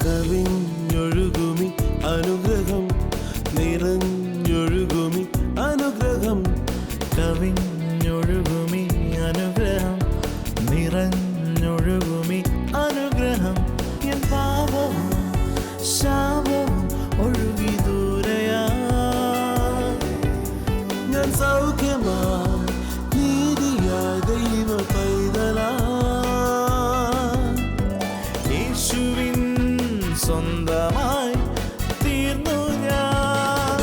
കവിഞ്ഞൊഴുകുമി അനുഗ്രഹം നിറഞ്ഞൊഴുകുമി അനുഗ്രഹം കവിഞ്ഞൊഴുകുമി അനുഗ്രഹം നിറഞ്ഞൊഴുകുമി അനുഗ്രഹം എൻ പാപവും ശാപവും ഒഴുകി ദൂരയാ ഞാൻ സൗഖ്യമാ നീതിയാ ദൈവ പൈതലാ യേശുവിൻ സ്വന്തമായി തീർന്നു ഞാൻ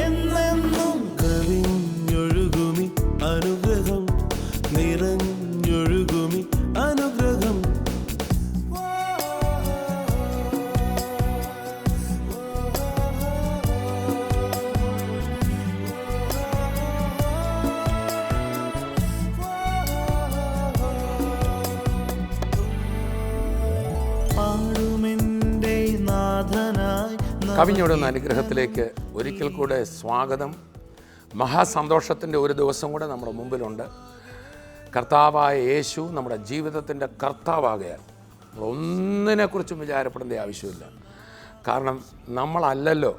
എന്നെന്നും കവിഞ്ഞൊഴുകുമി അനുഗ്രഹം നിറഞ്ഞൊഴുകുമി അനുഗ്രഹം പാടുമെൻ്റെ നാഥനായി കവിഞ്ഞൊഴുകുന്ന അനുഗ്രഹത്തിലേക്ക് ഒരിക്കൽ കൂടെ സ്വാഗതം. മഹാസന്തോഷത്തിൻ്റെ ഒരു ദിവസം കൂടെ നമ്മുടെ മുമ്പിലുണ്ട്. കർത്താവായ യേശു നമ്മുടെ ജീവിതത്തിൻ്റെ കർത്താവാകയാൽ നമ്മൾ ഒന്നിനെക്കുറിച്ചും വിചാരപ്പെടേണ്ട ആവശ്യമില്ല. കാരണം നമ്മളല്ലല്ലോ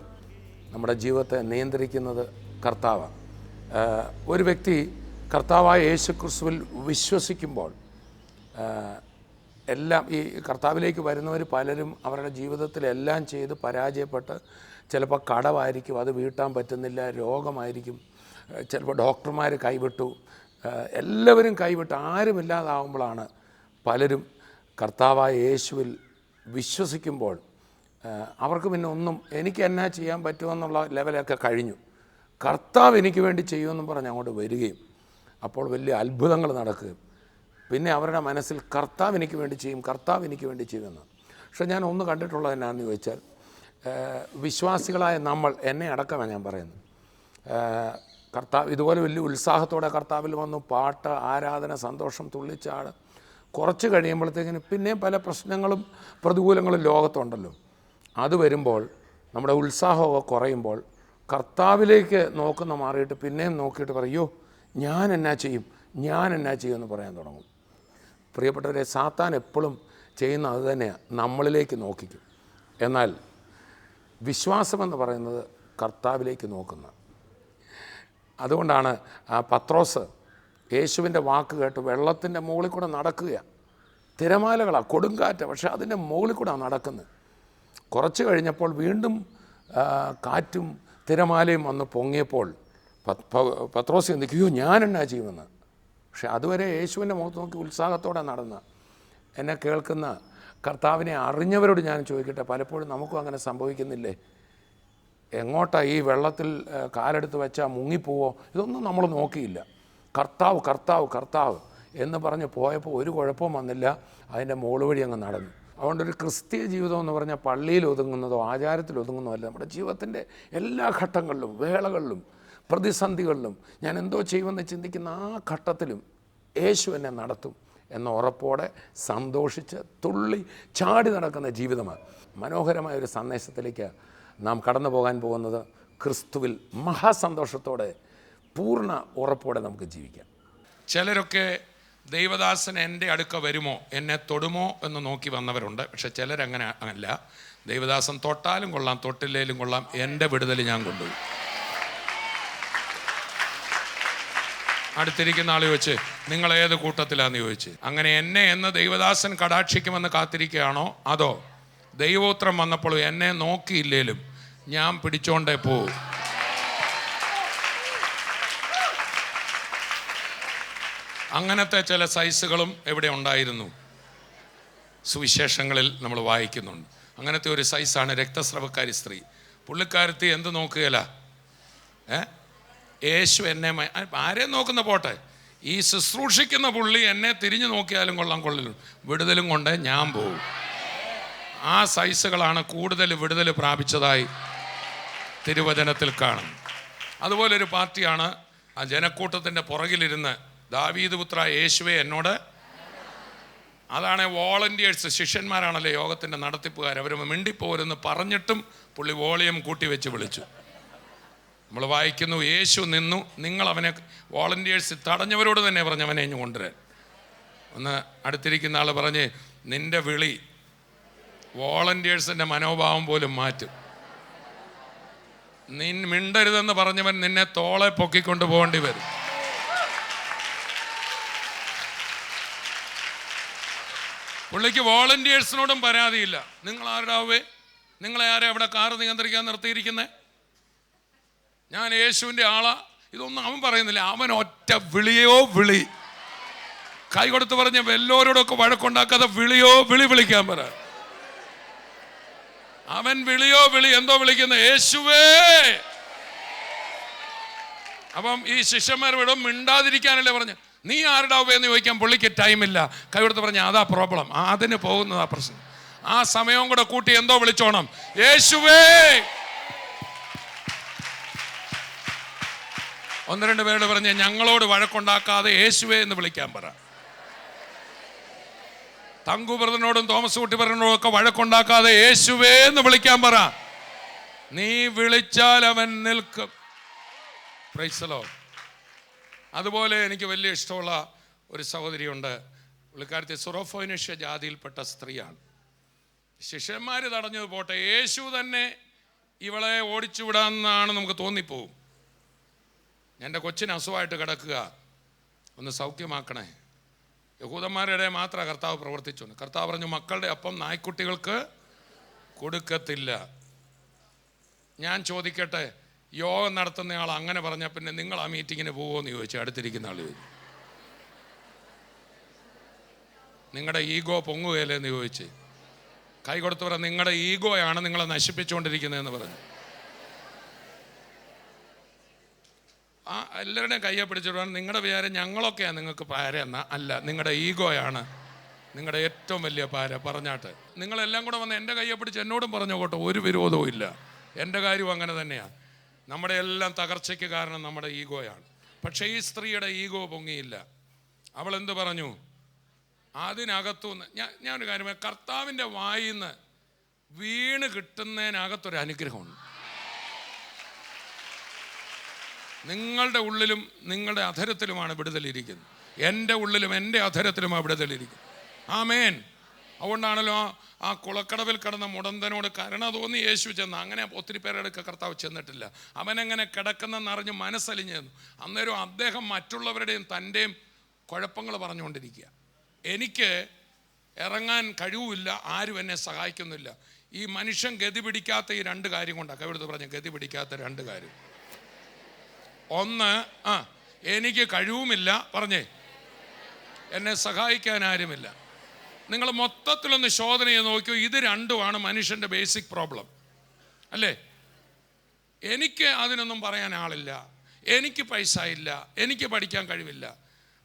നമ്മുടെ ജീവിതത്തെ നിയന്ത്രിക്കുന്നത്, കർത്താവാണ്. ഒരു വ്യക്തി കർത്താവായ യേശു ക്രിസ്തുവിൽ വിശ്വസിക്കുമ്പോൾ എല്ലാം ഈ കർത്താവിലേക്ക് വരുന്നവർ പലരും അവരുടെ ജീവിതത്തിലെല്ലാം ചെയ്ത് പരാജയപ്പെട്ട് ചിലപ്പോൾ കടമായിരിക്കും, അത് വീട്ടാൻ പറ്റുന്നില്ല, രോഗമായിരിക്കും, ചിലപ്പോൾ ഡോക്ടർമാർ കൈവിട്ടു, എല്ലാവരും കൈവിട്ട് ആരുമില്ലാതാവുമ്പോഴാണ് പലരും കർത്താവായ യേശുവിൽ വിശ്വസിക്കുമ്പോൾ അവർക്ക് പിന്നെ ഒന്നും എനിക്ക് എന്നാ ചെയ്യാൻ പറ്റുമെന്നുള്ള ലെവലൊക്കെ കഴിഞ്ഞു, കർത്താവ് എനിക്ക് വേണ്ടി ചെയ്യുമെന്നും പറഞ്ഞ് അങ്ങോട്ട് വരികയും അപ്പോൾ വലിയ അത്ഭുതങ്ങൾ നടക്കുകയും പിന്നെ അവരുടെ മനസ്സിൽ കർത്താവ് എനിക്ക് വേണ്ടി ചെയ്യും, കർത്താവ് എനിക്ക് വേണ്ടി ചെയ്യുമെന്ന്. പക്ഷെ ഞാൻ ഒന്ന് കണ്ടിട്ടുള്ളത് എന്നാന്ന് ചോദിച്ചാൽ, വിശ്വാസികളായ നമ്മൾ, എന്നെ അടക്കമാണ് ഞാൻ പറയുന്നത്, കർത്താവ് ഇതുപോലെ വലിയ ഉത്സാഹത്തോടെ കർത്താവിൽ വന്നു പാട്ട്, ആരാധന, സന്തോഷം, തുള്ളിച്ചാട്, കുറച്ച് കഴിയുമ്പോഴത്തേക്കിന് പിന്നെയും പല പ്രശ്നങ്ങളും പ്രതികൂലങ്ങളും ലോകത്തുണ്ടല്ലോ. അത് വരുമ്പോൾ നമ്മുടെ ഉത്സാഹമൊക്കെ കുറയുമ്പോൾ കർത്താവിലേക്ക് നോക്കുന്ന മാറിയിട്ട് പിന്നെയും നോക്കിയിട്ട് പറയോ ഞാൻ എന്നാ ചെയ്യുമെന്ന് പറയാൻ തുടങ്ങും. പ്രിയപ്പെട്ടവരെ, സാത്താൻ എപ്പോഴും ചെയ്യുന്ന അത് തന്നെയാണ്, നമ്മളിലേക്ക് നോക്കിക്കും. എന്നാൽ വിശ്വാസമെന്ന് പറയുന്നത് കർത്താവിലേക്ക് നോക്കുന്ന. അതുകൊണ്ടാണ് പത്രോസ് യേശുവിൻ്റെ വാക്ക് കേട്ട് വെള്ളത്തിൻ്റെ മുകളിൽ കൂടെ നടക്കുകയാണ്. തിരമാലകളാണ്, കൊടുങ്കാറ്റ്, പക്ഷേ അതിൻ്റെ മുകളിൽ കൂടെ നടക്കുന്നത്. കുറച്ച് കഴിഞ്ഞപ്പോൾ വീണ്ടും കാറ്റും തിരമാലയും വന്ന് പൊങ്ങിയപ്പോൾ പത്രോസ് ചിന്തിക്കുകയോ ഞാൻ എന്നാ ചെയ്യുമെന്ന്. പക്ഷെ അതുവരെ യേശുവിൻ്റെ മുഖത്ത് നോക്കി ഉത്സാഹത്തോടെ നടന്ന എന്നെ കേൾക്കുന്ന കർത്താവിനെ അറിഞ്ഞവരോട് ഞാൻ ചോദിക്കട്ടെ, പലപ്പോഴും നമുക്കും അങ്ങനെ സംഭവിക്കുന്നില്ലേ? എങ്ങോട്ടാണ് ഈ വെള്ളത്തിൽ കാലെടുത്ത് വെച്ചാൽ മുങ്ങിപ്പോവോ, ഇതൊന്നും നമ്മൾ നോക്കിയില്ല. കർത്താവ് കർത്താവ് കർത്താവ് എന്ന് പറഞ്ഞ് പോയപ്പോൾ ഒരു കുഴപ്പവും വന്നില്ല, അതിൻ്റെ മുകൾ വഴി അങ്ങ് നടന്നു. അതുകൊണ്ടൊരു ക്രിസ്തീയ ജീവിതം എന്ന് പറഞ്ഞാൽ പള്ളിയിൽ ഒതുങ്ങുന്നതോ ആചാരത്തിൽ ഒതുങ്ങുന്നതോ അല്ല. നമ്മുടെ ജീവിതത്തിൻ്റെ എല്ലാ ഘട്ടങ്ങളിലും വേളകളിലും പ്രതിസന്ധികളിലും ഞാൻ എന്തോ ചെയ്യുമെന്ന് ചിന്തിക്കുന്ന ആ ഘട്ടത്തിലും യേശു എന്നെ നടത്തും എന്ന ഉറപ്പോടെ സന്തോഷിച്ച് തുള്ളി ചാടി നടക്കുന്ന ജീവിതമാണ്. മനോഹരമായൊരു സന്ദേശത്തിലേക്ക് നാം കടന്നു പോകാൻ പോകുന്നത്. ക്രിസ്തുവിൽ മഹാസന്തോഷത്തോടെ പൂർണ്ണ ഉറപ്പോടെ നമുക്ക് ജീവിക്കാം. ചിലരൊക്കെ ദൈവദാസൻ എൻ്റെ അടുക്ക വരുമോ, എന്നെ തൊടുമോ എന്ന് നോക്കി വന്നവരുണ്ട്. പക്ഷെ ചിലരങ്ങനെ അല്ല. ദൈവദാസൻ തൊട്ടാലും കൊള്ളാം, തൊട്ടില്ലേലും കൊള്ളാം, എൻ്റെ വിടുതൽ ഞാൻ കൊണ്ടുപോയി. അടുത്തിരിക്കുന്ന ആൾ ചോദിച്ച് നിങ്ങൾ ഏത് കൂട്ടത്തിലാന്ന് ചോദിച്ച്, അങ്ങനെ എന്നെ എന്ന് ദൈവദാസൻ കടാക്ഷിക്കുമെന്ന് കാത്തിരിക്കുകയാണോ, അതോ ദൈവോത്രം വന്നപ്പോൾ എന്നെ നോക്കിയില്ലേലും ഞാൻ പിടിച്ചോണ്ടേ പോവും? അങ്ങനത്തെ ചില സൈസുകളും എവിടെ ഉണ്ടായിരുന്നു, സുവിശേഷങ്ങളിൽ നമ്മൾ വായിക്കുന്നുണ്ട്. അങ്ങനത്തെ ഒരു സൈസാണ് രക്തസ്രവക്കാരി സ്ത്രീ. പുള്ളിക്കാരത്തി എന്ത് നോക്കുകയില്ല, യേശു എന്നെ ആരെയും നോക്കുന്ന പോട്ടെ, ഈ ശുശ്രൂഷിക്കുന്ന പുള്ളി എന്നെ തിരിഞ്ഞു നോക്കിയാലും കൊള്ളില്ല, വിടുതലും കൊണ്ട് ഞാൻ പോകും. ആ സൈസുകളാണ് കൂടുതൽ വിടുതൽ പ്രാപിച്ചതായി തിരുവചനത്തിൽ കാണും. അതുപോലൊരു പാർട്ടിയാണ് ആ ജനക്കൂട്ടത്തിൻ്റെ പുറകിലിരുന്ന് ദാവീദ് പുത്ര യേശുവെ എന്നോട്, അതാണ് വോളണ്ടിയേഴ്സ്, ശിഷ്യന്മാരാണല്ലോ യോഗത്തിൻ്റെ നടത്തിപ്പുകാർ. അവർ മിണ്ടിപ്പോരെന്ന് പറഞ്ഞിട്ടും പുള്ളി വോളിയം കൂട്ടി വെച്ച് വിളിച്ചു. നമ്മൾ വായിക്കുന്നു, യേശു നിന്നു, നിങ്ങൾ അവനെ, വോളണ്ടിയേഴ്സ് തടഞ്ഞവരോട് തന്നെ പറഞ്ഞു അവനെ ഇഞ്ഞു കൊണ്ടുവരാൻ. ഒന്ന് അടുത്തിരിക്കുന്ന ആൾ പറഞ്ഞ്, നിന്റെ വിളി വോളണ്ടിയേഴ്സിൻ്റെ മനോഭാവം പോലും മാറ്റും. മിണ്ടരുതെന്ന് പറഞ്ഞവൻ നിന്നെ തോളെ പൊക്കിക്കൊണ്ട് പോകേണ്ടി വരും. പുള്ളിക്ക് വോളണ്ടിയേഴ്സിനോടും പരാതിയില്ല. നിങ്ങൾ ആരുടാവേ, നിങ്ങളെ ആരെ അവിടെ കാറ് നിയന്ത്രിക്കാൻ നിർത്തിയിരിക്കുന്നത്? ഞാൻ യേശുവിൻ്റെ ആളാ, ഇതൊന്നും അവൻ പറയുന്നില്ല. അവൻ ഒറ്റ വിളിയോ വിളി. കൈ കൊടുത്ത് പറഞ്ഞ എല്ലാവരോടൊക്കെ വഴക്കുണ്ടാക്കാതെ വിളിയോ വിളി വിളിക്കാൻ പറ. അവൻ വിളിയോ വിളി. എന്തോ വിളിക്കുന്ന? യേശുവേ. അപ്പം ഈ ശിഷ്യന്മാരോടും മിണ്ടാതിരിക്കാനല്ലേ പറഞ്ഞു. നീ ആരുടാവേ എന്ന് ചോദിക്കാൻ പുള്ളിക്ക് ടൈമില്ല. കൈ കൊടുത്ത് പറഞ്ഞ അതാ പ്രോബ്ലം, അതിന് പോകുന്നതാ പ്രശ്നം. ആ സമയവും കൂടെ കൂട്ടി എന്തോ വിളിച്ചോണം, യേശുവേ. ഒന്ന് രണ്ട് പേരോട് പറഞ്ഞ് ഞങ്ങളോട് വഴക്കുണ്ടാക്കാതെ യേശുവേ എന്ന് വിളിക്കാൻ പറ. തങ്കു ബ്രദറിനോടും തോമസ് കുട്ടി ബ്രദറിനോടും ഒക്കെ വഴക്കുണ്ടാക്കാതെ യേശുവേ എന്ന് വിളിക്കാൻ പറ. നീ വിളിച്ചാൽ അവൻ നിൽക്കും. Price the Lord. അതുപോലെ എനിക്ക് വലിയ ഇഷ്ടമുള്ള ഒരു സഹോദരിയുണ്ട്. പുള്ളിക്കാരത്തി സുറോഫോനിഷ്യ ജാതിയിൽപ്പെട്ട സ്ത്രീയാണ്. ശിഷ്യന്മാർ തടഞ്ഞത് പോട്ടെ, യേശു തന്നെ ഇവളെ ഓടിച്ചു വിടാമെന്നാണ് നമുക്ക് തോന്നിപ്പോവും. എൻ്റെ കൊച്ചിന് അസുഖമായിട്ട് കിടക്കുക, ഒന്ന് സൗഖ്യമാക്കണേ. യഹൂദന്മാരുടെ മാത്രമാണ് കർത്താവ് പ്രവർത്തിച്ചു. കർത്താവ് പറഞ്ഞു, മക്കളുടെ അപ്പം നായ്ക്കുട്ടികൾക്ക് കൊടുക്കത്തില്ല. ഞാൻ ചോദിക്കട്ടെ, യോഗം നടത്തുന്നയാൾ അങ്ങനെ പറഞ്ഞാൽ പിന്നെ നിങ്ങൾ ആ മീറ്റിങ്ങിന് പോകുമോ ചോദിച്ചു. അടുത്തിരിക്കുന്ന ആൾ ചോദിച്ചു, നിങ്ങളുടെ ഈഗോ പൊങ്ങുകയല്ലേന്ന് ചോദിച്ച്. കൈ കൊടുത്ത് പറ, നിങ്ങളുടെ ഈഗോയാണ് നിങ്ങളെ നശിപ്പിച്ചുകൊണ്ടിരിക്കുന്നതെന്ന് പറഞ്ഞു. ആ എല്ലാവരുടെയും കയ്യെ പിടിച്ചിട്ട് പറഞ്ഞു, നിങ്ങളുടെ വിചാരം ഞങ്ങളൊക്കെയാണ് നിങ്ങൾക്ക് പാര എന്നാ? അല്ല, നിങ്ങളുടെ ഈഗോയാണ് നിങ്ങളുടെ ഏറ്റവും വലിയ പാര. പറഞ്ഞാട്ട് നിങ്ങളെല്ലാം കൂടെ വന്ന് എൻ്റെ കയ്യെ പിടിച്ച് എന്നോടും പറഞ്ഞു കേട്ടോ, ഒരു വിരോധവും ഇല്ല. എൻ്റെ കാര്യവും അങ്ങനെ തന്നെയാണ്. നമ്മുടെ എല്ലാം തകർച്ചയ്ക്ക് കാരണം നമ്മുടെ ഈഗോയാണ്. പക്ഷേ ഈ സ്ത്രീയുടെ ഈഗോ പൊങ്ങിയില്ല. അവൾ എന്ത് പറഞ്ഞു? അതിനകത്തുനിന്ന് ഞാനൊരു കാര്യം, കർത്താവിൻ്റെ വായിൽ നിന്ന് വീണ് കിട്ടുന്നതിനകത്തൊരു അനുഗ്രഹമുണ്ട്. നിങ്ങളുടെ ഉള്ളിലും നിങ്ങളുടെ അധരത്തിലുമാണ് വിടുതലിരിക്കുന്നത്. എൻ്റെ ഉള്ളിലും എൻ്റെ അധരത്തിലുമാണ് വിടുതലിരിക്കുന്നത്. ആമേൻ. അതുകൊണ്ടാണല്ലോ ആ കുളക്കടവിൽ കിടന്ന മുടന്തനോട് കരുണ തോന്നി യേശു ചെന്ന്. അങ്ങനെ ഒത്തിരി പേരുടെ കർത്താവ് ചെന്നിട്ടില്ല. അവനെങ്ങനെ കിടക്കുന്നെന്നറിഞ്ഞ് മനസ്സലിഞ്ഞു ചെന്നു. അന്നേരം അദ്ദേഹം മറ്റുള്ളവരുടെയും തൻ്റെയും കുഴപ്പങ്ങൾ പറഞ്ഞുകൊണ്ടിരിക്കുക. എനിക്ക് ഇറങ്ങാൻ കഴിവില്ല, ആരും എന്നെ സഹായിക്കുന്നില്ല. ഈ മനുഷ്യൻ ഗതി പിടിക്കാത്ത ഈ രണ്ട് കാര്യം കൊണ്ടാണ്. കവിടുത്ത് പറഞ്ഞ ഗതി പിടിക്കാത്ത രണ്ട് കാര്യം. ഒന്ന്, എനിക്ക് കഴിവുമില്ല, പറഞ്ഞേ, എന്നെ സഹായിക്കാൻ ആരുമില്ല. നിങ്ങൾ മൊത്തത്തിലൊന്ന് ശോധന ചെയ്ത് നോക്കിയോ, ഇത് രണ്ടുമാണ് മനുഷ്യൻ്റെ ബേസിക് പ്രോബ്ലം അല്ലേ? എനിക്ക് അതിനൊന്നും പറയാൻ ആളില്ല, എനിക്ക് പൈസ ഇല്ല, എനിക്ക് പഠിക്കാൻ കഴിവില്ല.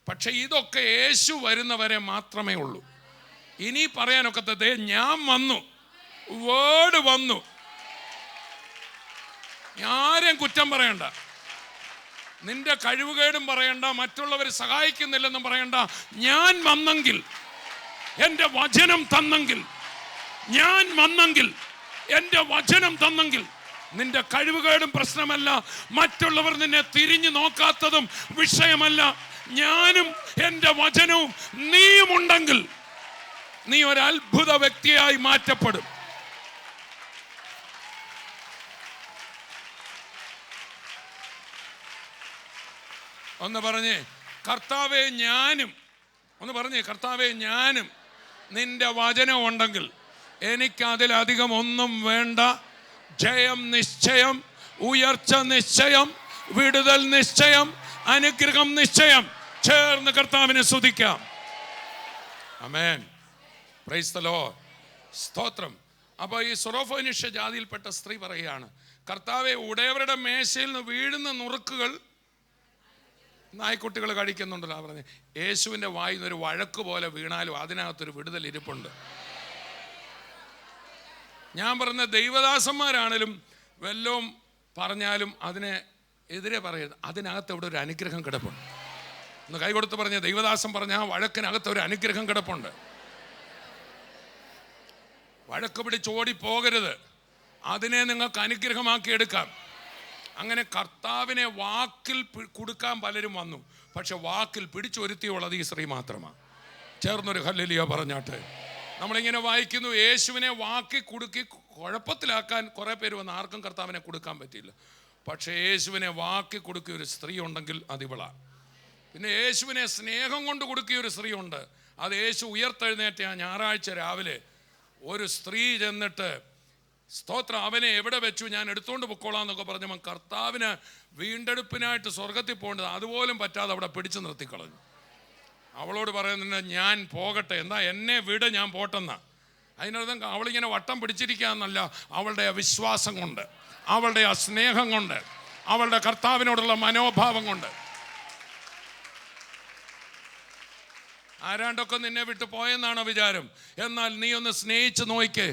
പക്ഷെ ഇതൊക്കെ യേശു വരുന്നവരെ മാത്രമേ ഉള്ളൂ. ഇനി പറയാനൊക്കത്തത് ഞാൻ വന്നു, വേർഡ് വന്നു. ആരെയും കുറ്റം പറയണ്ട, നിന്റെ കഴിവുകേടും പറയണ്ട, മറ്റുള്ളവർ സഹായിക്കുന്നില്ലെന്നും പറയണ്ട. ഞാൻ വന്നെങ്കിൽ, എൻ്റെ വചനം തന്നെങ്കിൽ, ഞാൻ വന്നെങ്കിൽ, എൻ്റെ വചനം തന്നെങ്കിൽ, നിന്റെ കഴിവുകേടും പ്രശ്നമല്ല, മറ്റുള്ളവർ നിന്നെ തിരിഞ്ഞു നോക്കാത്തതും വിഷയമല്ല. ഞാനും എൻ്റെ വചനവും നീയുമുണ്ടെങ്കിൽ നീ ഒരു അത്ഭുത വ്യക്തിയായി മാറ്റപ്പെടും. ഒന്ന് പറഞ്ഞേ, കർത്താവേ ഞാനും. ഒന്ന് പറഞ്ഞേ, കർത്താവേ ഞാനും. നിന്റെ വചനം ഉണ്ടെങ്കിൽ എനിക്കതിലധികം ഒന്നും വേണ്ട. ജയം നിശ്ചയം, ഉയർച്ച നിശ്ചയം, വിടുതൽ നിശ്ചയം, അനുഗ്രഹം നിശ്ചയം. ചേർന്ന് കർത്താവിനെ സ്തുതിക്കാം. ആമേൻ. Praise the Lord. സ്തോത്രം. അപ്പോൾ ഈ സുറോഫോനിഷ്യ ജാതിയിൽപ്പെട്ട സ്ത്രീ പറയുകയാണ്, കർത്താവെ, ഉടയവരുടെ മേശയിൽ നിന്ന് വീഴുന്ന നുറുക്കുകൾ നായ്ക്കുട്ടികൾ കഴിക്കുന്നുണ്ടല്ലോ. പറഞ്ഞ് യേശുവിൻ്റെ വായിൽ നിന്നൊരു വഴക്ക് പോലെ വീണാലും അതിനകത്തൊരു വിടുതൽ ഇരിപ്പുണ്ട്. ഞാൻ പറഞ്ഞ ദൈവദാസന്മാരാണേലും വല്ലതും പറഞ്ഞാലും അതിനെ എതിരെ പറയരുത്. അതിനകത്ത് ഇവിടെ ഒരു അനുഗ്രഹം കിടപ്പുണ്ട്. ഒന്ന് കൈ കൊടുത്ത് പറഞ്ഞ ദൈവദാസൻ പറഞ്ഞ ആ വഴക്കിനകത്ത് ഒരു അനുഗ്രഹം കിടപ്പുണ്ട്. വഴക്ക് പിടിച്ചോടി പോകരുത്. അതിനെ നിങ്ങൾക്ക് അനുഗ്രഹമാക്കി എടുക്കാം. അങ്ങനെ കർത്താവിനെ വാക്കിൽ കൊടുക്കാൻ പലരും വന്നു. പക്ഷെ വാക്കിൽ പിടിച്ചൊരുത്തിയുള്ളത് ഈ സ്ത്രീ മാത്രമാണ്. ചേർന്നൊരു ഹല്ലേലൂയ പറഞ്ഞാട്ടെ. നമ്മളിങ്ങനെ വായിക്കുന്നു, യേശുവിനെ വാക്കി കുടുക്കി കുഴപ്പത്തിലാക്കാൻ കുറേ പേര് വന്ന് ആർക്കും കർത്താവിനെ കൊടുക്കാൻ പറ്റിയില്ല. പക്ഷേ യേശുവിനെ വാക്കി കൊടുക്കിയ ഒരു സ്ത്രീ ഉണ്ടെങ്കിൽ അതിവളാണ്. പിന്നെ യേശുവിനെ സ്നേഹം കൊണ്ട് കൊടുക്കിയ ഒരു സ്ത്രീ ഉണ്ട്. അത് യേശു ഉയർത്തെഴുന്നേറ്റ ആ ഞായറാഴ്ച രാവിലെ ഒരു സ്ത്രീ ചെന്നിട്ട്, സ്തോത്രം, അവനെ എവിടെ വെച്ചു, ഞാൻ എടുത്തുകൊണ്ട് പൊക്കോളാം എന്നൊക്കെ പറഞ്ഞപ്പോൾ കർത്താവിന് വീണ്ടെടുപ്പിനായിട്ട് സ്വർഗത്തിൽ പോകേണ്ടത് അതുപോലും പറ്റാതെ അവിടെ പിടിച്ചു നിർത്തിക്കളഞ്ഞു. അവളോട് പറയുന്നുണ്ട്, ഞാൻ പോകട്ടെ, എന്താ എന്നെ വിട്, ഞാൻ പോട്ടെന്നാ. അതിനർത്ഥം അവളിങ്ങനെ വട്ടം പിടിച്ചിരിക്കാന്നല്ല, അവളുടെ ആ വിശ്വാസം കൊണ്ട്, അവളുടെ ആ സ്നേഹം കൊണ്ട്, അവളുടെ കർത്താവിനോടുള്ള മനോഭാവം കൊണ്ട്. ആരാണ്ടൊക്കെ നിന്നെ വിട്ടു പോയെന്നാണോ വിചാരം? എന്നാൽ നീ ഒന്ന് സ്നേഹിച്ച് നോക്കിക്കേ,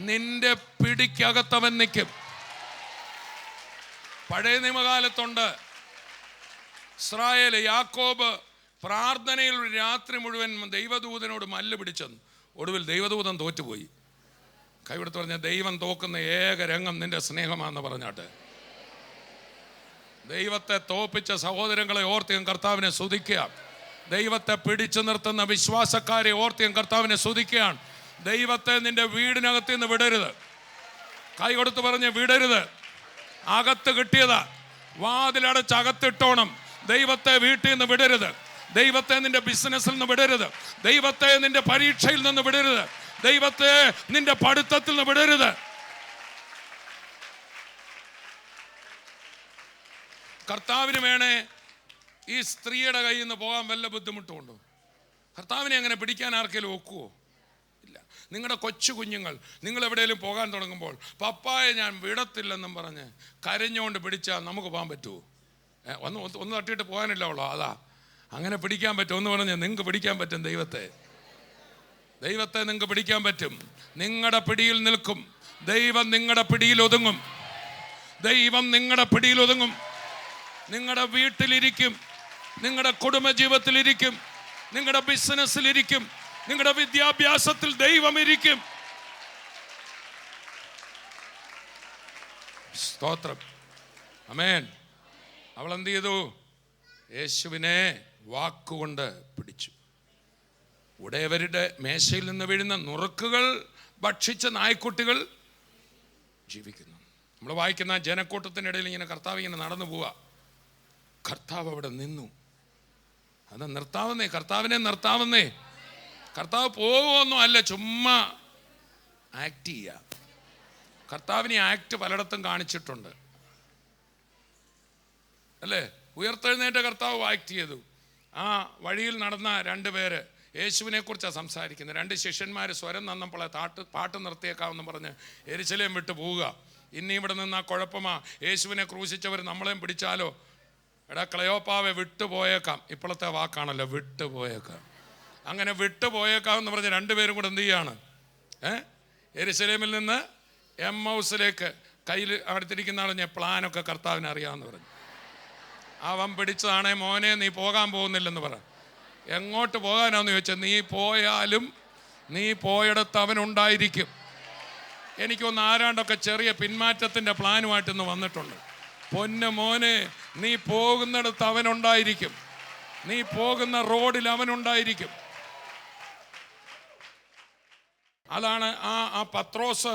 നിന്റെ പിടിക്കകത്തവൻ നിൽക്കും. പഴയ നിയമകാലത്തുണ്ട്, ഇസ്രായേൽ യാക്കോബ് പ്രാർത്ഥനയിൽ ഒരു രാത്രി മുഴുവൻ ദൈവദൂതനോട് മല്ല് പിടിച്ചെന്നു. ഒടുവിൽ ദൈവദൂതൻ തോറ്റുപോയി. കൈവിടുത്ത് പറഞ്ഞ ദൈവം തോക്കുന്ന ഏക രംഗം നിന്റെ സ്നേഹമാണെന്ന് പറഞ്ഞാട്ടെ. ദൈവത്തെ തോപ്പിച്ച സഹോദരങ്ങളെ ഓർത്തിയും കർത്താവിനെ സ്തുതിക്കുക. ദൈവത്തെ പിടിച്ചു നിർത്തുന്ന വിശ്വാസക്കാരെ ഓർത്തിയും കർത്താവിനെ സ്തുതിക്കുകയാണ്. ദൈവത്തെ നിന്റെ വീടിനകത്ത് നിന്ന് വിടരുത്. കൈ കൊടുത്ത് പറഞ്ഞ് വിടരുത്. അകത്ത് കിട്ടിയതാ, വാതിലടച്ച് അകത്തിട്ടോണം. ദൈവത്തെ വീട്ടിൽ നിന്ന് വിടരുത്. ദൈവത്തെ നിന്റെ ബിസിനസ്സിൽ നിന്ന് വിടരുത്. ദൈവത്തെ നിന്റെ പരീക്ഷയിൽ നിന്ന് വിടരുത്. ദൈവത്തെ നിന്റെ പഠിത്തത്തിൽ നിന്ന് വിടരുത്. കർത്താവിന് വേണേ ഈ സ്ത്രീയുടെ കയ്യിൽ നിന്ന് പോകാൻ വല്ല ബുദ്ധിമുട്ടുണ്ടോ? കർത്താവിനെ അങ്ങനെ പിടിക്കാൻ ആർക്കെങ്കിലും ഒക്കുവോ? ഇല്ല. നിങ്ങളുടെ കൊച്ചു കുഞ്ഞുങ്ങൾ നിങ്ങൾ എവിടെയെങ്കിലും പോകാൻ തുടങ്ങുമ്പോൾ പപ്പായെ ഞാൻ വിടത്തില്ലെന്നും പറഞ്ഞ് കരഞ്ഞുകൊണ്ട് പിടിച്ചാൽ നമുക്ക് പോകാൻ പറ്റുമോ? ഒന്ന് തട്ടിയിട്ട് പോകാനില്ല ഉള്ളോ? അതാ അങ്ങനെ പിടിക്കാൻ പറ്റും. ഒന്ന് പറഞ്ഞ് നിങ്ങൾക്ക് പിടിക്കാൻ പറ്റും. ദൈവത്തെ നിങ്ങൾക്ക് പിടിക്കാൻ പറ്റും. നിങ്ങളുടെ പിടിയിൽ നിൽക്കും. ദൈവം നിങ്ങളുടെ പിടിയിൽ ഒതുങ്ങും. ദൈവം നിങ്ങളുടെ പിടിയിൽ ഒതുങ്ങും. നിങ്ങളുടെ വീട്ടിലിരിക്കും, നിങ്ങളുടെ കുടുംബജീവിതത്തിലിരിക്കും, നിങ്ങളുടെ ബിസിനസ്സിലിരിക്കും, നിങ്ങളുടെ വിദ്യാഭ്യാസത്തിൽ ദൈവം ഇരിക്കും. സ്തോത്രം. ആമേൻ. അവൾ എന്ത് ചെയ്തു? യേശുവിനെ വാക്കുകൊണ്ട് പിടിച്ചു. ഉടയവരുടെ മേശയിൽ നിന്ന് വീഴുന്ന നുറുക്കുകൾ ഭക്ഷിച്ച നായ്ക്കുട്ടികൾ ജീവിക്കുന്നു. നമ്മൾ വായിക്കുന്ന ജനക്കൂട്ടത്തിനിടയിൽ ഇങ്ങനെ കർത്താവ് ഇങ്ങനെ നടന്നു പോവുക. കർത്താവ് അവിടെ നിന്നു. അത് നിർത്താവുന്നേ, കർത്താവിനെ നിർത്താവുന്നേ. കർത്താവ് പോകുമൊന്നും അല്ല, ചുമ്മാ ആക്ട് ചെയ്യുക. കർത്താവിനെ ആക്ട് പലയിടത്തും കാണിച്ചിട്ടുണ്ട് അല്ലേ? ഉയർത്തെഴുന്നേറ്റ കർത്താവ് ആക്ട് ചെയ്തു. ആ വഴിയിൽ നടന്ന രണ്ടുപേര് യേശുവിനെ കുറിച്ചാണ് സംസാരിക്കുന്നത്. രണ്ട് ശിഷ്യന്മാർ സ്വരം നന്നപ്പോൾ പാട്ട് നിർത്തിയേക്കാമെന്ന് പറഞ്ഞ് യെരുശലേം വിട്ട് പോവുക. ഇനി ഇവിടെ നിന്നാ കുഴപ്പമാ, യേശുവിനെ ക്രൂശിച്ചവർ നമ്മളെയും പിടിച്ചാലോ? എടാ ക്ലയോപ്പാവെ വിട്ടുപോയേക്കാം. ഇപ്പോഴത്തെ വാക്കാണല്ലോ, വിട്ടുപോയേക്കാം. അങ്ങനെ വിട്ടുപോയേക്കാം എന്ന് പറഞ്ഞ് രണ്ടുപേരും കൂടെ എന്ത് ചെയ്യാണ്? യെരുശലേമിൽ നിന്ന് എമ്മൗസിലേക്ക് കയ്യിൽ അടുത്തിരിക്കുന്ന ആൾ ഞാൻ പ്ലാനൊക്കെ കർത്താവിന് അറിയാമെന്ന് പറഞ്ഞു. അവൻ പിടിച്ചതാണേ, മോനെ നീ പോകാൻ പോകുന്നില്ലെന്ന് പറ. എങ്ങോട്ട് പോകാനാന്ന് ചോദിച്ചാൽ, നീ പോയാലും നീ പോയിടത്ത് അവനുണ്ടായിരിക്കും. എനിക്കൊന്ന് ആരാണ്ടൊക്കെ ചെറിയ പിന്മാറ്റത്തിൻ്റെ പ്ലാനുമായിട്ടൊന്ന് വന്നിട്ടുണ്ട്. പൊന്ന് മോനെ, നീ പോകുന്നിടത്ത് അവനുണ്ടായിരിക്കും. നീ പോകുന്ന റോഡിൽ അവനുണ്ടായിരിക്കും. അതാണ് ആ പത്രോസ്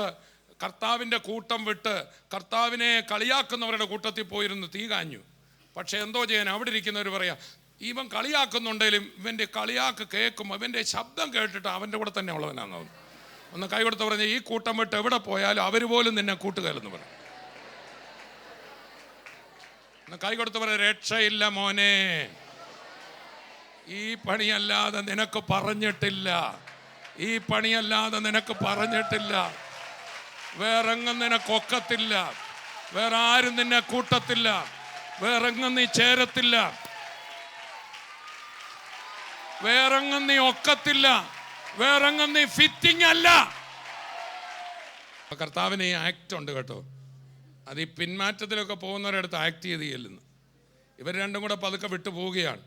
കർത്താവിൻ്റെ കൂട്ടം വിട്ട് കർത്താവിനെ കളിയാക്കുന്നവരുടെ കൂട്ടത്തിൽ പോയിരുന്നു തീ കാഞ്ഞു. പക്ഷെ എന്തോ ചെയ്യാൻ, അവിടെ ഇരിക്കുന്നവർ പറയാം, ഇവൻ കളിയാക്കുന്നുണ്ടെങ്കിലും ഇവൻ്റെ കളിയാക്ക് കേൾക്കുമ്പോൾ ഇവൻ്റെ ശബ്ദം കേട്ടിട്ട് അവൻ്റെ കൂടെ തന്നെ ഉള്ളവനാണെന്ന് തോന്നുന്നു. ഒന്ന് കൈ കൊടുത്ത് പറഞ്ഞ്, ഈ കൂട്ടം വിട്ട് എവിടെ പോയാലും അവർ പോലും നിന്നെ കൂട്ടുകാരെന്ന് പറയും. ഒന്ന് കൈ കൊടുത്ത് പറയാം, രക്ഷയില്ല മോനെ, ഈ പണിയല്ലാതെ നിനക്ക് പറഞ്ഞിട്ടില്ല. ഈ പണിയല്ലാതെ നിനക്ക് പറഞ്ഞിട്ടില്ല. വേറെങ്ങും നിനക്കൊക്കത്തില്ല. വേറെ ആരും നിന്നെ കൂട്ടത്തില്ല. വേറെങ്ങും നീ ചേരത്തില്ല. വേറെങ്ങും നീ ഒക്കത്തില്ല. വേറെങ്ങും നീ ഫിറ്റിംഗ് അല്ല. കർത്താവിന് ഈ ആക്ട് ഉണ്ട് കേട്ടോ. അത് ഈ പിന്മാറ്റത്തിലൊക്കെ പോകുന്നവരടുത്ത് ആക്ട് ചെയ്ത് ചെല്ലുന്നു. ഇവർ രണ്ടും കൂടെ പതുക്കെ വിട്ടു പോവുകയാണ്.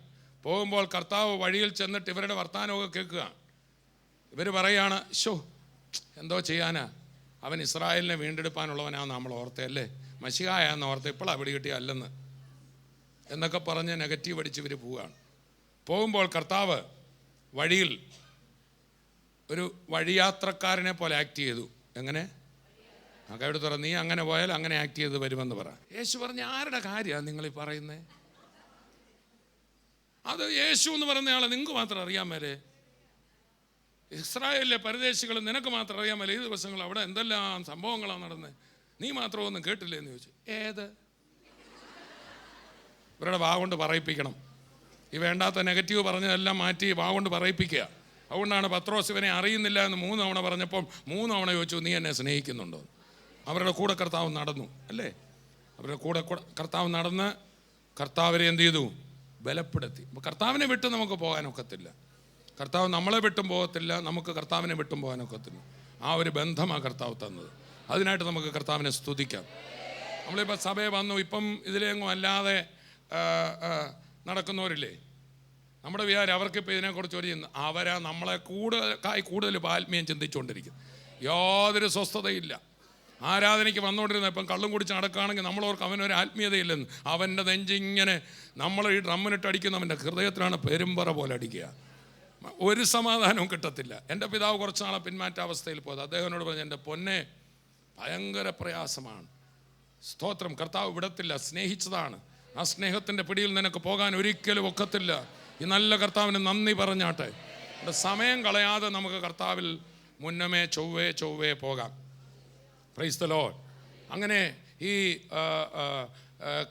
പോകുമ്പോൾ കർത്താവ് വഴിയിൽ ചെന്നിട്ട് ഇവരുടെ വർത്തമാനമൊക്കെ കേൾക്കുക. ഇവർ പറയാണ്, ശോ എന്തോ ചെയ്യാനാ, അവൻ ഇസ്രായേലിനെ വീണ്ടെടുപ്പാനുള്ളവനാന്ന് നമ്മൾ ഓർത്തല്ലേ, മശിഹായാന്ന് ഓർത്ത് ഇപ്പോഴാണ് പിടി കിട്ടിയ അല്ലെന്ന് എന്നൊക്കെ പറഞ്ഞ് നെഗറ്റീവ് അടിച്ച് ഇവർ പോവുകയാണ്. പോകുമ്പോൾ കർത്താവ് വഴിയിൽ ഒരു വഴിയാത്രക്കാരനെ പോലെ ആക്ട് ചെയ്തു. എങ്ങനെ? അവിടെ തുറ, നീ അങ്ങനെ പോയാൽ അങ്ങനെ ആക്ട് ചെയ്ത് വരുമെന്ന് പറ. യേശു പറഞ്ഞ ആരുടെ കാര്യമാണ് നിങ്ങളീ പറയുന്നത്? അത് യേശു എന്ന് പറയുന്നയാളെ നിങ്ങൾക്ക് മാത്രം അറിയാൻ മേലെ? ഇസ്രായേലിലെ പരദേശികൾ നിനക്ക് മാത്രം അറിയാൻ മേലെ? ഈ ദിവസങ്ങൾ അവിടെ എന്തെല്ലാം സംഭവങ്ങളാണ് നടന്നത്, നീ മാത്രം ഒന്നും കേട്ടില്ലേ എന്ന് ചോദിച്ചു. ഏത്? ഇവരുടെ വാ കൊണ്ട് പറയിപ്പിക്കണം. ഈ വേണ്ടാത്ത നെഗറ്റീവ് പറഞ്ഞതെല്ലാം മാറ്റി വാ കൊണ്ട് പറയിപ്പിക്കുക. അതുകൊണ്ടാണ് പത്രോസ് ഇവനെ അറിയുന്നില്ല എന്ന് 3 തവണ പറഞ്ഞപ്പം 3 തവണ ചോദിച്ചു, നീ എന്നെ സ്നേഹിക്കുന്നുണ്ടോ? അവരുടെ കൂടെ കർത്താവ് നടന്നു അല്ലേ? അവരുടെ കൂടെ കർത്താവ് നടന്ന് കർത്താവിനെ എന്ത് ചെയ്തു? ബലപ്പെടുത്തി. അപ്പോൾ കർത്താവിനെ വിട്ട് നമുക്ക് പോകാനൊക്കത്തില്ല. കർത്താവ് നമ്മളെ വിട്ടും പോകത്തില്ല, നമുക്ക് കർത്താവിനെ വിട്ടും പോകാനൊക്കത്തില്ല. ആ ഒരു ബന്ധമാണ് കർത്താവ് തന്നത്. അതിനായിട്ട് നമുക്ക് കർത്താവിനെ സ്തുതിക്കാം. നമ്മളിപ്പോൾ സഭയെ വന്നു, ഇപ്പം ഇതിലെങ്ങും അല്ലാതെ നടക്കുന്നവരില്ലേ, നമ്മുടെ വിചാരം അവർക്കിപ്പോൾ ഇതിനെക്കുറിച്ച് ഒരു അവരാ നമ്മളെ കൂടുതൽ ആത്മീയം ചിന്തിച്ചുകൊണ്ടിരിക്കും. യാതൊരു സ്വസ്ഥതയില്ല. ആരാധനയ്ക്ക് വന്നുകൊണ്ടിരുന്ന ഇപ്പം കള്ളും കുടിച്ച് നടക്കുകയാണെങ്കിൽ നമ്മളോർക്ക് അവനൊരു ആത്മീയതയില്ലെന്ന്. അവൻ്റെ നെഞ്ചിങ്ങനെ നമ്മൾ ഈ ഡ്രമ്മിനിട്ട് അടിക്കുന്നവൻ്റെ ഹൃദയത്തിലാണ് പെരുമ്പറ പോലെ അടിക്കുക. ഒരു സമാധാനവും കിട്ടത്തില്ല. എൻ്റെ പിതാവ് കുറച്ച് നാളെ പിന്മാറ്റാവസ്ഥയിൽ പോയത്. അദ്ദേഹത്തിനോട് പറഞ്ഞു, എൻ്റെ പൊന്നെ ഭയങ്കര പ്രയാസമാണ്, സ്തോത്രം, കർത്താവ് വിടത്തില്ല, സ്നേഹിച്ചതാണ്, ആ സ്നേഹത്തിൻ്റെ പിടിയിൽ നിനക്ക് പോകാൻ ഒരിക്കലും ഒക്കത്തില്ല. ഈ നല്ല കർത്താവിന് നന്ദി പറഞ്ഞാട്ടെ. സമയം കളയാതെ നമുക്ക് കർത്താവിൽ മുന്നമേ ചൊവ്വേ പോകാം. Praise the Lord. അങ്ങനെ ഈ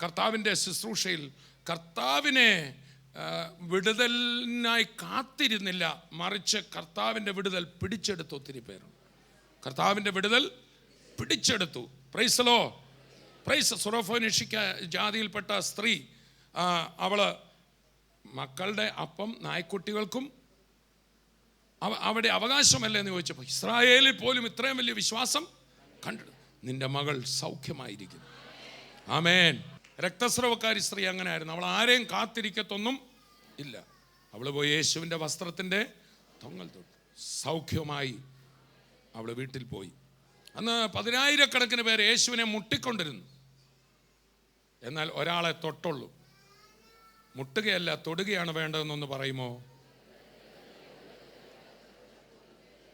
കർത്താവിൻ്റെ ശുശ്രൂഷയിൽ കർത്താവിനെ വിടുതലിനായി കാത്തിരുന്നില്ല, മറിച്ച് കർത്താവിൻ്റെ വിടുതൽ പിടിച്ചെടുത്തു. ഒത്തിരി പേരുണ്ട് കർത്താവിൻ്റെ വിടുതൽ പിടിച്ചെടുത്തു. Praise the Lord. പ്രൈസ്. സുറഫോനിഷിക്ക ജാതിയിൽപ്പെട്ട സ്ത്രീ, അവള് മക്കളുടെ അപ്പം നായ്ക്കുട്ടികൾക്കും അവിടെ അവകാശമല്ലേ എന്ന് ചോദിച്ചപ്പോൾ ഇസ്രായേലിൽ പോലും ഇത്രയും വലിയ വിശ്വാസം കണ്ടു. നിന്റെ മകൾ സൗഖ്യമായിരിക്കുന്നു. ആമേൻ. രക്തസ്രവക്കാരി സ്ത്രീ അങ്ങനെ ആയിരുന്നു. അവൾ ആരെയും കാത്തിരിക്കത്തൊന്നും ഇല്ല. അവൾ പോയി യേശുവിൻ്റെ വസ്ത്രത്തിൻ്റെ തൊങ്ങൽ തൊട്ടു, സൗഖ്യമായി അവൾ വീട്ടിൽ പോയി. അന്ന് 10,000-കണക്കിന് പേര് യേശുവിനെ മുട്ടിക്കൊണ്ടിരുന്നു. എന്നാൽ ഒരാളെ തൊട്ടുള്ളൂ. മുട്ടുകയല്ല, തൊടുകയാണ് വേണ്ടതെന്നൊന്ന് പറയുമോ?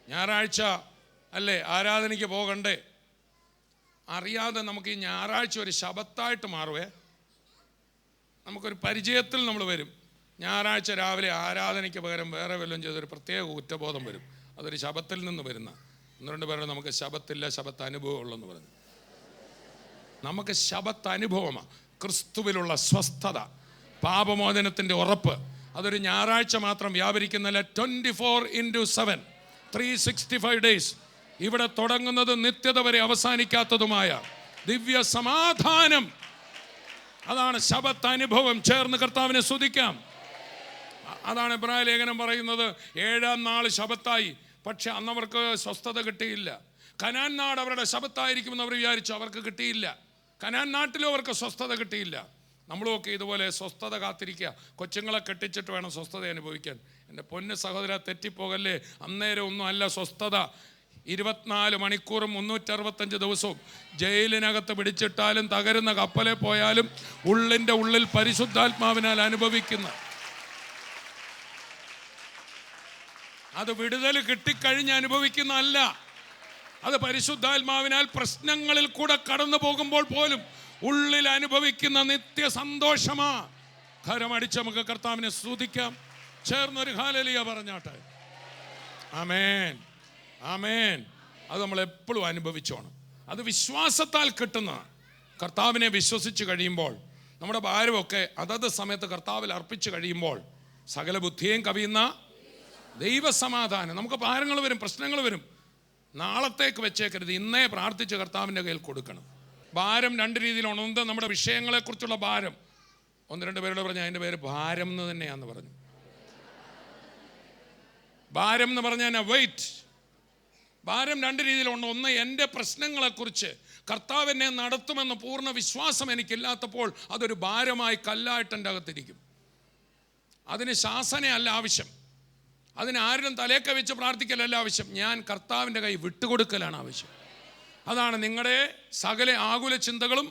ഞായറാഴ്ച അല്ലേ ആരാധനയ്ക്ക് പോകണ്ടേ? അറിയാതെ നമുക്ക് ഈ ഞായറാഴ്ച ഒരു ശബത്തായിട്ട് മാറുവേ. നമുക്കൊരു പരിചയത്തിൽ നമ്മൾ വരും. ഞായറാഴ്ച രാവിലെ ആരാധനയ്ക്ക് പകരം വേറെ വല്ലതും ചെയ്തൊരു പ്രത്യേക കുറ്റബോധം വരും. അതൊരു ശബത്തിൽ നിന്ന് വരുന്ന. 1-2 പേരുടെ നമുക്ക് ശബത്തില്ല, ശബത്ത് അനുഭവം ഉള്ളെന്ന് പറഞ്ഞു. നമുക്ക് ശബത്ത് അനുഭവമാണ്. ക്രിസ്തുവിലുള്ള സ്വസ്ഥത, പാപമോചനത്തിൻ്റെ ഉറപ്പ്. അതൊരു ഞായറാഴ്ച മാത്രം വ്യാപരിക്കുന്നല്ല. 24/7 365 days ഇവിടെ തുടങ്ങുന്നത് നിത്യത വരെ അവസാനിക്കാത്തതുമായ ദിവ്യ സമാധാനം. അതാണ് ശബത്ത് അനുഭവം. ചേർന്ന് കർത്താവിനെ സ്തുതിക്കാം. അതാണ് എബ്രായ ലേഖനം പറയുന്നത്. 7-ാം നാൾ ശബത്തായി, പക്ഷെ അന്നവർക്ക് സ്വസ്ഥത കിട്ടിയില്ല. കനാൻ നാട് അവരുടെ ശബത്തായിരിക്കുമെന്ന് അവർ വിചാരിച്ചു. അവർക്ക് കിട്ടിയില്ല. കനാൻ നാട്ടിലും അവർക്ക് സ്വസ്ഥത കിട്ടിയില്ല. നമ്മളുമൊക്കെ ഇതുപോലെ സ്വസ്ഥത കാത്തിരിക്കുക. കൊച്ചുങ്ങളെ കെട്ടിച്ചിട്ട് വേണം സ്വസ്ഥത അനുഭവിക്കാൻ. എൻ്റെ പൊന്ന് സഹോദര, തെറ്റിപ്പോകല്ലേ. അന്നേരം ഒന്നും അല്ല സ്വസ്ഥത. 24 മണിക്കൂറും 365 ദിവസവും ജയിലിനകത്ത് പിടിച്ചിട്ടാലും തകരുന്ന കപ്പലെ പോയാലും ഉള്ളിൻ്റെ ഉള്ളിൽ പരിശുദ്ധാത്മാവിനാൽ അനുഭവിക്കുന്ന അത് വിടുതൽ കിട്ടിക്കഴിഞ്ഞ് അനുഭവിക്കുന്ന അല്ല. അത് പരിശുദ്ധാത്മാവിനാൽ പ്രശ്നങ്ങളിൽ കൂടെ കടന്നു പോകുമ്പോൾ പോലും ഉള്ളിൽ അനുഭവിക്കുന്ന നിത്യ സന്തോഷമാ. കരമടിച്ച് നമുക്ക് കർത്താവിനെ സ്തുതിക്കാം. ചേർന്നൊരു ഹല്ലേലൂയ പറഞ്ഞാട്ടെ. ആമേൻ, ആമേൻ. അത് നമ്മൾ എപ്പോഴും അനുഭവിച്ചോണം. അത് വിശ്വാസത്താൽ കിട്ടുന്ന. കർത്താവിനെ വിശ്വസിച്ച് കഴിയുമ്പോൾ നമ്മുടെ ഭാരമൊക്കെ അതത് സമയത്ത് കർത്താവിൽ അർപ്പിച്ച് കഴിയുമ്പോൾ സകല ബുദ്ധിയെയും കവിയുന്ന ദൈവസമാധാനം. നമുക്ക് ഭാരങ്ങൾ വരും, പ്രശ്നങ്ങൾ വരും. നാളത്തേക്ക് വെച്ചേക്കരുത്. ഇന്നേ പ്രാർത്ഥിച്ച് കർത്താവിൻ്റെ കയ്യിൽ കൊടുക്കണം. ഭാരം 2 രീതിയിലാണ്. ഒന്ന് നമ്മുടെ വിഷയങ്ങളെക്കുറിച്ചുള്ള ഭാരം. 1-2 പേരോട് പറഞ്ഞാൽ അതിൻ്റെ പേര് ഭാരം എന്ന് തന്നെയാണെന്ന് പറഞ്ഞു. ഭാരം എന്ന് പറഞ്ഞാൽ വെയിറ്റ്. ഭാരം 2 രീതിയിലുണ്ട്. ഒന്ന്, എൻ്റെ പ്രശ്നങ്ങളെക്കുറിച്ച് കർത്താവ് എന്നെ നടത്തുമെന്ന് പൂർണ്ണ വിശ്വാസം എനിക്കില്ലാത്തപ്പോൾ അതൊരു ഭാരമായി കല്ലായിട്ട് എൻ്റെ അകത്തിരിക്കും. അതിന് ശാസനയല്ല ആവശ്യം. അതിന് ആരും തലേക്ക വെച്ച് പ്രാർത്ഥിക്കലല്ല ആവശ്യം. ഞാൻ കർത്താവിൻ്റെ കൈ വിട്ടുകൊടുക്കലാണ് ആവശ്യം. അതാണ് നിങ്ങളുടെ സകല ആകുല ചിന്തകളും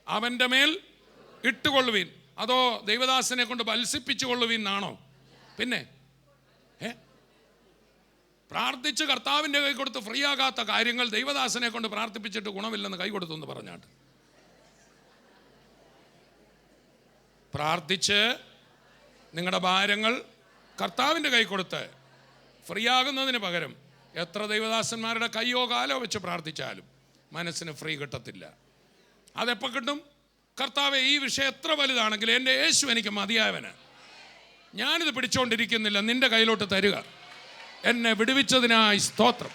അവൻ്റെ മേൽ ഇട്ടുകൊള്ളുവീൻ. അതോ ദൈവദാസനെ കൊണ്ട് ബത്സിപ്പിച്ചു കൊള്ളുവീൻ എന്നാണോ? പിന്നെ പ്രാർത്ഥിച്ച് കർത്താവിൻ്റെ കൈ കൊടുത്ത് ഫ്രീ ആകാത്ത കാര്യങ്ങൾ ദൈവദാസനെ കൊണ്ട് പ്രാർത്ഥിപ്പിച്ചിട്ട് ഗുണമില്ലെന്ന് കൈ കൊടുത്തു എന്ന് പറഞ്ഞാട്ട്, പ്രാർത്ഥിച്ച് നിങ്ങളുടെ ഭാരങ്ങൾ കർത്താവിൻ്റെ കൈ കൊടുത്ത് ഫ്രീ ആകുന്നതിന് പകരം എത്ര ദൈവദാസന്മാരുടെ കയ്യോ കാലോ വെച്ച് പ്രാർത്ഥിച്ചാലും മനസ്സിന് ഫ്രീ കിട്ടത്തില്ല. അതെപ്പോൾ കിട്ടും? കർത്താവെ, ഈ വിഷയം എത്ര വലുതാണെങ്കിലും എൻ്റെ യേശു എനിക്ക് മതിയായവന്, ഞാനിത് പിടിച്ചുകൊണ്ടിരിക്കുന്നില്ല, നിൻ്റെ കയ്യിലോട്ട് തരിക, എന്നെ വിടുവിച്ചതിനായി സ്തോത്രം.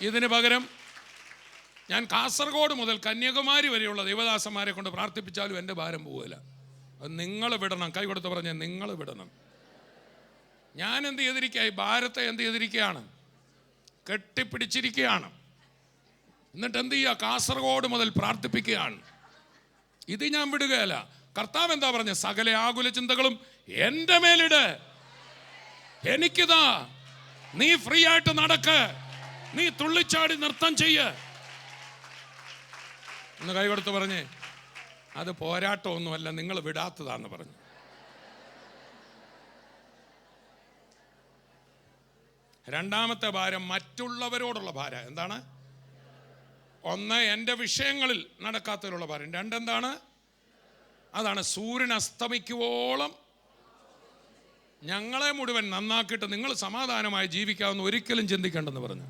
ഇതിന് പകരം ഞാൻ കാസർഗോഡ് മുതൽ കന്യാകുമാരി വരെയുള്ള ദൈവദാസന്മാരെ കൊണ്ട് പ്രാർത്ഥിപ്പിച്ചാലും എൻ്റെ ഭാരം പോവില്ല. അത് നിങ്ങൾ വിടണം. കൈ കൊടുത്ത് പറഞ്ഞ നിങ്ങൾ വിടണം. ഞാൻ എന്ത് ചെയ്തിരിക്കുക? ഈ ഭാരത്തെ എന്ത് ചെയ്തിരിക്കുകയാണ്? കെട്ടിപ്പിടിച്ചിരിക്കുകയാണ്. എന്നിട്ട് എന്ത് ചെയ്യുക? കാസർഗോഡ് മുതൽ പ്രാർത്ഥിപ്പിക്കുകയാണ്. ഇത് ഞാൻ വിടുകയല്ല. കർത്താവ് എന്താ പറഞ്ഞ? സകല ആകുല ചിന്തകളും എൻ്റെ മേലിട്, എനിക്കിതാ, നീ ഫ്രീ ആയിട്ട് നടക്ക്, നീ തുള്ളിച്ചാടി നൃത്തം ചെയ്യ എന്ന് കൈ കൊടുത്ത് പറഞ്ഞേ. അത് പോരാട്ടമൊന്നുമല്ല, നിങ്ങൾ വിടാത്തതാന്ന് പറഞ്ഞു. രണ്ടാമത്തെ ഭാരം മറ്റുള്ളവരോടുള്ള ഭാരം. എന്താണ്? ഒന്ന്, എൻ്റെ വിഷയങ്ങളിൽ നടക്കാത്തതിലുള്ള ഭാരം. രണ്ടെന്താണ്? അതാണ് സൂര്യൻ അസ്തമിക്കുവോളം ഞങ്ങളെ മുഴുവൻ നന്നാക്കിയിട്ട് നിങ്ങൾ സമാധാനമായി ജീവിക്കാമെന്ന് ഒരിക്കലും ചിന്തിക്കേണ്ടെന്ന് പറഞ്ഞു.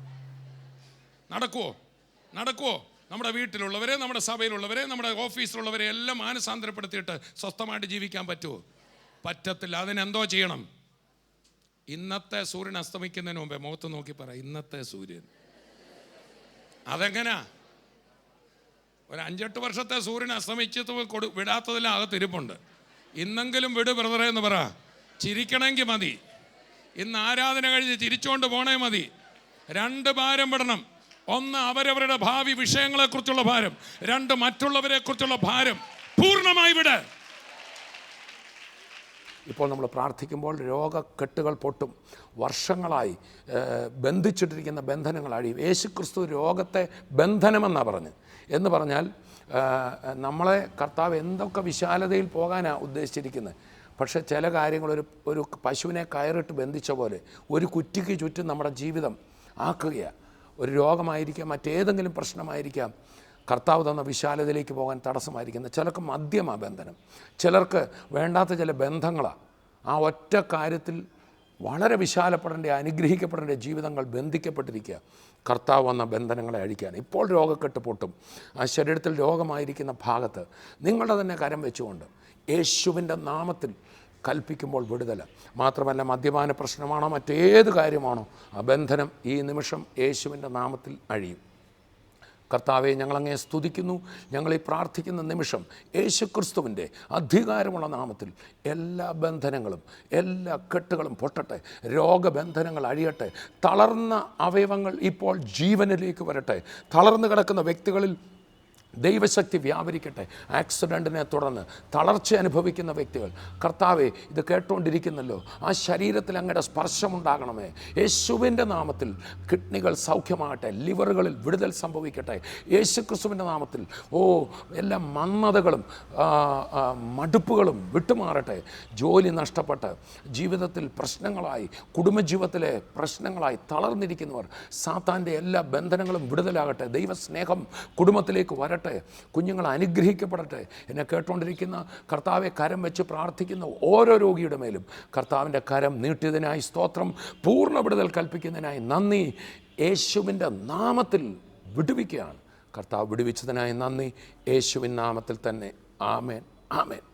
നടക്കുവോ? നമ്മുടെ വീട്ടിലുള്ളവരെ, നമ്മുടെ സഭയിലുള്ളവരെ, നമ്മുടെ ഓഫീസിലുള്ളവരെ എല്ലാം മാനസാന്തരപ്പെടുത്തിയിട്ട് സ്വസ്ഥമായിട്ട് ജീവിക്കാൻ പറ്റുമോ? പറ്റത്തില്ല. അതിനെന്തോ ചെയ്യണം? ഇന്നത്തെ സൂര്യൻ അസ്തമിക്കുന്നതിന് മുമ്പേ മുഖത്ത് നോക്കി പറ, ഇന്നത്തെ സൂര്യൻ. അതെങ്ങനാ? ഒരു 5-8 വർഷത്തെ സൂര്യൻ അസ്തമിച്ചിട്ട് വിടാത്തതെല്ലാം അകത്തിരിപ്പുണ്ട്. ഇന്നെങ്കിലും വിട് ബ്രദറെ എന്ന് പറ. ചിരിക്കണമെങ്കിൽ മതി. ഇന്ന് ആരാധന കഴിഞ്ഞ് ചിരിച്ചുകൊണ്ട് പോണേ മതി. 2 ഭാരം വിടണം. ഒന്ന്, അവരവരുടെ ഭാവി വിഷയങ്ങളെക്കുറിച്ചുള്ള ഭാരം. 2, മറ്റുള്ളവരെ കുറിച്ചുള്ള ഭാരം പൂർണ്ണമായി വിട്. ഇപ്പോൾ നമ്മൾ പ്രാർത്ഥിക്കുമ്പോൾ രോഗക്കെട്ടുകൾ പൊട്ടും. വർഷങ്ങളായി ബന്ധിച്ചിട്ടിരിക്കുന്ന ബന്ധനങ്ങൾ അഴിയും. യേശുക്രിസ്തു രോഗത്തെ ബന്ധനമെന്നാണ് പറഞ്ഞ്. എന്ന് പറഞ്ഞാൽ നമ്മളെ കർത്താവ് എന്തൊക്കെ വിശാലതയിൽ പോകാനാണ് ഉദ്ദേശിച്ചിരിക്കുന്നത്. പക്ഷേ ചില കാര്യങ്ങൾ ഒരു പശുവിനെ കയറിട്ട് ബന്ധിച്ച പോലെ ഒരു കുറ്റിക്ക് ചുറ്റും നമ്മുടെ ജീവിതം ആക്കുകയാണ്. ഒരു രോഗമായിരിക്കാം, മറ്റേതെങ്കിലും പ്രശ്നമായിരിക്കാം, കർത്താവ് തന്ന വിശാലതയിലേക്ക് പോകാൻ തടസ്സമായിരിക്കുന്നത്. ചിലർക്ക് മദ്യമാണ് ബന്ധനം, ചിലർക്ക് വേണ്ടാത്ത ചില ബന്ധങ്ങളാണ്. ആ ഒറ്റ കാര്യത്തിൽ വളരെ വിശാലപ്പെടേണ്ട, അനുഗ്രഹിക്കപ്പെടേണ്ട ജീവിതങ്ങൾ ബന്ധിക്കപ്പെട്ടിരിക്കുക. കർത്താവ് വന്ന ബന്ധനങ്ങളെ അഴിക്കാൻ ഇപ്പോൾ രോഗക്കെട്ട് പൊട്ടും. ആ ശരീരത്തിൽ രോഗമായിരിക്കുന്ന ഭാഗത്ത് നിങ്ങളുടെ തന്നെ കരം വെച്ചുകൊണ്ട് യേശുവിൻ്റെ നാമത്തിൽ കൽപ്പിക്കുമ്പോൾ വിടുതല. മാത്രമല്ല, മദ്യപാന പ്രശ്നമാണോ മറ്റേത് കാര്യമാണോ, ആ ബന്ധനം ഈ നിമിഷം യേശുവിൻ്റെ നാമത്തിൽ അഴിയും. കർത്താവെ, ഞങ്ങളങ്ങേ സ്തുതിക്കുന്നു. ഞങ്ങളീ പ്രാർത്ഥിക്കുന്ന നിമിഷം യേശുക്രിസ്തുവിൻ്റെ അധികാരമുള്ള നാമത്തിൽ എല്ലാ ബന്ധനങ്ങളും, എല്ലാ കെട്ടുകളും പൊട്ടട്ടെ. രോഗബന്ധനങ്ങൾ അഴിയട്ടെ. തളർന്ന അവയവങ്ങൾ ഇപ്പോൾ ജീവനിലേക്ക് വരട്ടെ. തളർന്നു കിടക്കുന്ന വ്യക്തികളിൽ ദൈവശക്തി വ്യാപരിക്കട്ടെ. ആക്സിഡൻറ്റിനെ തുടർന്ന് തളർച്ച അനുഭവിക്കുന്ന വ്യക്തികൾ, കർത്താവെ, ഇത് കേട്ടുകൊണ്ടിരിക്കുന്നല്ലോ, ആ ശരീരത്തിൽ അങ്ങയുടെ സ്പർശമുണ്ടാകണമേ. യേശുവിൻ്റെ നാമത്തിൽ കിഡ്നികൾ സൗഖ്യമാകട്ടെ, ലിവറുകളിൽ വിടുതൽ സംഭവിക്കട്ടെ. യേശുക്രിസ്തുവിൻ്റെ നാമത്തിൽ എല്ലാ മന്ദതകളും മടുപ്പുകളും വിട്ടുമാറട്ടെ. ജോലി നഷ്ടപ്പെട്ട് ജീവിതത്തിൽ പ്രശ്നങ്ങളായി, കുടുംബജീവിതത്തിലെ പ്രശ്നങ്ങളായി തളർന്നിരിക്കുന്നവർ, സാത്താൻ്റെ എല്ലാ ബന്ധനങ്ങളും വിടുതലാകട്ടെ. ദൈവസ്നേഹം കുടുംബത്തിലേക്ക് വരട്ടെ. കുഞ്ഞുങ്ങൾ അനുഗ്രഹിക്കപ്പെടട്ടെ. എന്നെ കേട്ടുകൊണ്ടിരിക്കുന്ന കർത്താവെ, കരം വെച്ച് പ്രാർത്ഥിക്കുന്ന ഓരോ രോഗിയുടെ മേലും കർത്താവിൻ്റെ കരം നീട്ടിയതിനായി സ്തോത്രം. പൂർണ്ണ വിടുതൽ കൽപ്പിക്കുന്നതിനായി നന്ദി. യേശുവിൻ്റെ നാമത്തിൽ വിടുവിക്കുകയാണ്. കർത്താവ് വിടുവിച്ചതിനായി നന്ദി. യേശുവിൻ നാമത്തിൽ തന്നെ. ആമേൻ, ആമേൻ,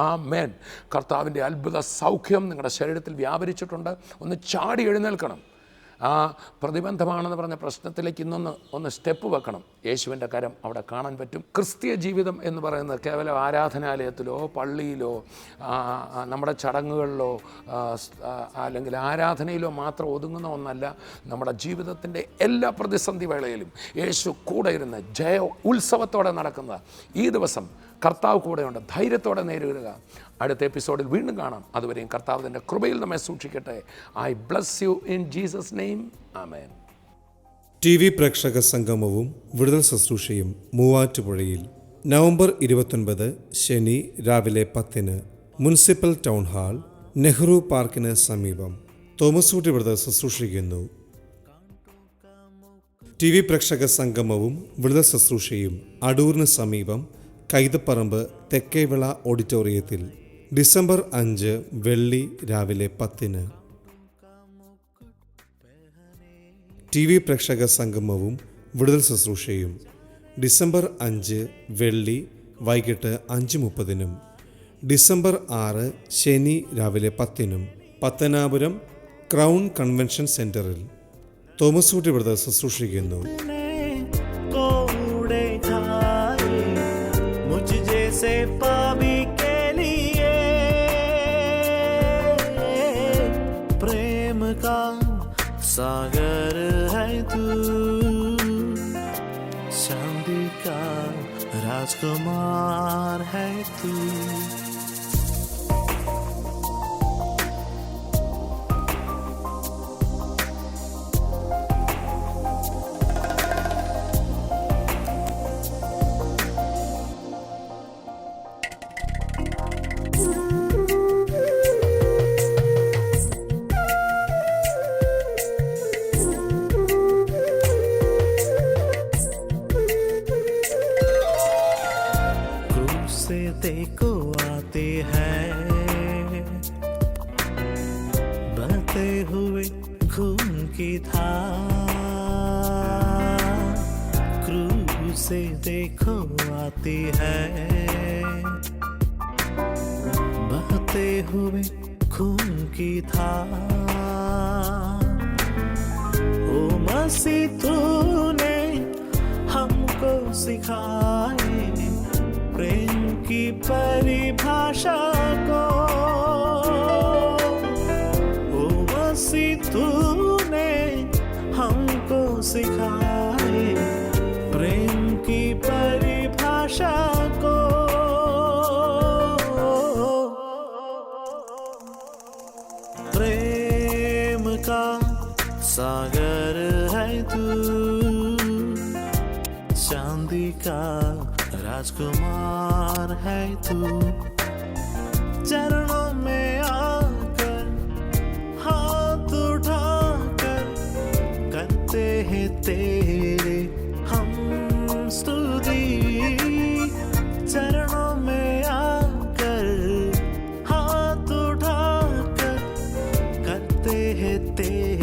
ആമേൻ. കർത്താവിൻ്റെ അത്ഭുത സൗഖ്യം നിങ്ങളുടെ ശരീരത്തിൽ വ്യാപരിച്ചിട്ടുണ്ട്. ഒന്ന് ചാടി എഴുന്നേൽക്കണം. ആ പ്രതിബന്ധമാണെന്ന് പറഞ്ഞ പ്രശ്നത്തിലേക്ക് ഒന്ന് സ്റ്റെപ്പ് വെക്കണം. യേശുവിൻ്റെ കരം അവിടെ കാണാൻ പറ്റും. ക്രിസ്തീയ ജീവിതം എന്ന് പറയുന്നത് കേവലം ആരാധനാലയത്തിലോ പള്ളിയിലോ നമ്മുടെ ചടങ്ങുകളിലോ അല്ലെങ്കിൽ ആരാധനയിലോ മാത്രം ഒതുങ്ങുന്ന ഒന്നല്ല. നമ്മുടെ ജീവിതത്തിൻ്റെ എല്ലാ പ്രതിസന്ധി വേളയിലും യേശു കൂടെ ഇരുന്ന് ഉത്സവത്തോടെ നടക്കുന്ന ഈ ദിവസം കർത്താവ് കൂടെയുണ്ട്. ധൈര്യത്തോടെ നേരിടുക. അടുത്ത എപ്പിസോഡിൽ വീണ്ടും കാണാം. അതുവരെയും കർത്താവ് തൻ്റെ കൃപയിൽ നമ്മെ സൂക്ഷിക്കട്ടെ. I bless you in Jesus name. ആമേൻ. TV പ്രേക്ഷക സംഗമവും വിടുതൽ ശുശ്രൂഷയും മൂവാറ്റുപുഴയിൽ നവംബർ 29 ശനി രാവിലെ 10 മുനിസിപ്പൽ ടൗൺ ഹാൾ, നെഹ്റു പാർക്കിന് സമീപം. തോമസ് ഊട്ടി വിടുതൽ ശുശ്രൂഷിക്കുന്നു. TV പ്രേക്ഷക സംഗമവും വിടുതൽ ശുശ്രൂഷയും അടൂരിന് സമീപം കൈതപ്പറമ്പ് തെക്കേവിള ഓഡിറ്റോറിയത്തിൽ ഡിസംബർ 5 വെള്ളി രാവിലെ 10. TV പ്രേക്ഷക സംഗമവും വിടുതൽ ശുശ്രൂഷയും ഡിസംബർ 5 വെള്ളി വൈകിട്ട് 5:30, ഡിസംബർ 6 ശനി രാവിലെ 10 പത്തനാപുരം ക്രൗൺ കൺവെൻഷൻ സെന്ററിൽ. തോമസ് ഊട്ടി വിടുതൽ ശുശ്രൂഷിക്കുന്നു. सागर है तू, शांति का राजकुमार है तू. देखो आते हैं बहते हुए खून की धार, क्रूस से देखो आती है बहते हुए खून की धार. ओ मसीह तूने हमको सिखाए प्रेम की परिभाषा को. ओ मसीह तूने हमको सिखाए प्रेम की परिभाषा को. प्रेम का सागर है तू, चांदी का राजकुमार है तू. चरणों में आकर हाथ उठाकर करते हैं तेरे हम स्तुति. चरणों में आकर हाथ उठाकर करते हैं तेरे